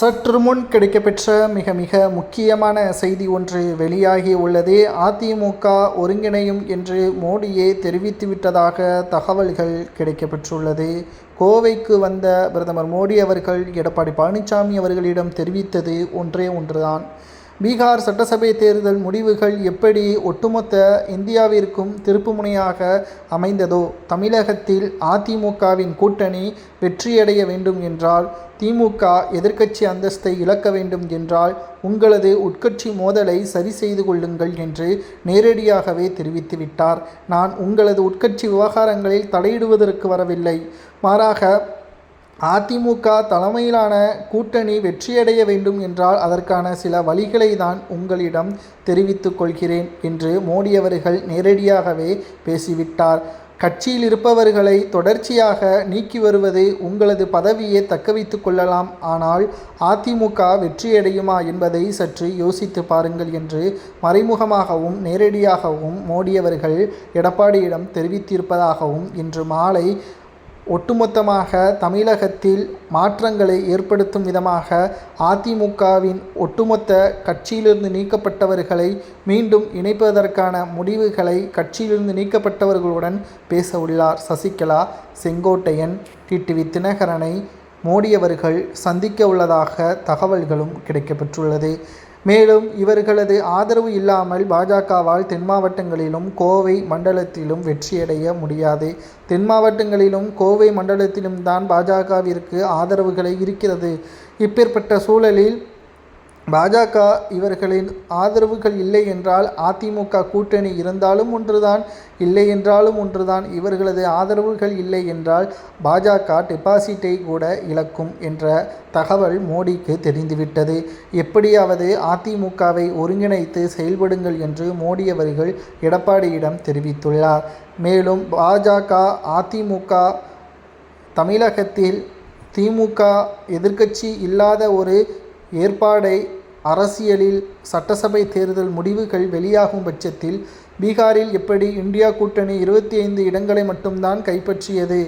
சற்று முன் கிடைக்கப்பெற்ற மிக மிக முக்கியமான செய்தி ஒன்று வெளியாகி உள்ளது. அதிமுக ஒருங்கிணையும் என்று மோடியே தெரிவித்துவிட்டதாக தகவல்கள் கிடைக்கப்பெற்றுள்ளது. கோவைக்கு வந்த பிரதமர் மோடி அவர்கள் எடப்பாடி பழனிசாமி அவர்களிடம் தெரிவித்தது ஒன்றே ஒன்றுதான். பீகார் சட்டசபை தேர்தல் முடிவுகள் எப்படி ஒட்டுமொத்த இந்தியாவிற்கும் திருப்புமுனையாக அமைந்ததோ, தமிழகத்தில் அதிமுகவின் கூட்டணி வெற்றியடைய வேண்டும் என்றால், திமுக எதிர்க்கட்சி அந்தஸ்தை இழக்க வேண்டும் என்றால், உங்களது உட்கட்சி மோதலை சரி செய்து கொள்ளுங்கள் என்று நேரடியாகவே தெரிவித்துவிட்டார். நான் உங்களது உட்கட்சி விவகாரங்களில் தலையிடுவதற்கு வரவில்லை, மாறாக அதிமுக தலைமையிலான கூட்டணி வெற்றியடைய வேண்டும் என்றால் அதற்கான சில வழிகளை தான் உங்களிடம் தெரிவித்துக் கொள்கிறேன் என்று மோடி அவர்கள் நேரடியாகவே பேசிவிட்டார். கட்சியில் இருப்பவர்களை தொடர்ச்சியாக நீக்கி வருவது உங்களது பதவியை தக்க வைத்து கொள்ளலாம், ஆனால் அதிமுக வெற்றியடையுமா என்பதை சற்று யோசித்து பாருங்கள் என்று மறைமுகமாகவும் நேரடியாகவும் மோடி அவர்கள் எடப்பாடியிடம் தெரிவித்திருப்பதாகவும் இன்று மாலை ஒட்டுமொத்தமாக தமிழகத்தில் மாற்றங்களை ஏற்படுத்தும் விதமாக அதிமுகவின் ஒட்டுமொத்த கட்சியிலிருந்து நீக்கப்பட்டவர்களை மீண்டும் இணைப்பதற்கான முடிவுகளை கட்சியிலிருந்து நீக்கப்பட்டவர்களுடன் பேச உள்ளார் சசிகலா. செங்கோட்டையன், டிடிவி தினகரனை மோடி அவர்கள் சந்திக்க உள்ளதாக தகவல்களும் கிடைக்கப்பெற்றுள்ளது. மேலும் இவர்களது ஆதரவு இல்லாமல் பாஜகவால் தென் மாவட்டங்களிலும் கோவை மண்டலத்திலும் வெற்றியடைய முடியாது. தென் மாவட்டங்களிலும் கோவை மண்டலத்திலும் தான் பாஜகவிற்கு ஆதரவுகளை இருக்கிறது. இப்பேற்பட்ட சூழலில் பாஜக இவர்களின் ஆதரவுகள் இல்லை என்றால் அதிமுக கூட்டணி இருந்தாலும் ஒன்றுதான், இல்லை என்றாலும் ஒன்றுதான். இவர்களது ஆதரவுகள் இல்லை என்றால் பாஜக டெபாசிட்டை கூட இழக்கும் என்ற தகவல் மோடிக்கு தெரிந்துவிட்டது. எப்படியாவது அதிமுகவை ஒருங்கிணைத்து செயல்படுங்கள் என்று மோடி அவர்கள் எடப்பாடியிடம் தெரிவித்துள்ளார். மேலும் பாஜக அதிமுக தமிழகத்தில் திமுக எதிர்க்கட்சி இல்லாத ஒரு ஏற்பாடை அரசியலில் சட்டசபை தேர்தல் முடிவுகள் வெளியாகும் பட்சத்தில் பீகாரில் எப்படி இந்தியா கூட்டணி 25 இடங்களை மட்டும்தான் கைப்பற்றியது,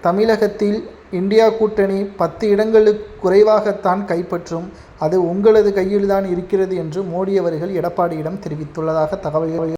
தமிழகத்தில் இந்தியா கூட்டணி 10 இடங்களுக்கு குறைவாகத்தான் கைப்பற்றும், அது உங்களது கையில்தான் இருக்கிறது என்று மோடி அவர்கள் எடப்பாடியிடம் தெரிவித்துள்ளதாக தகவல்கள்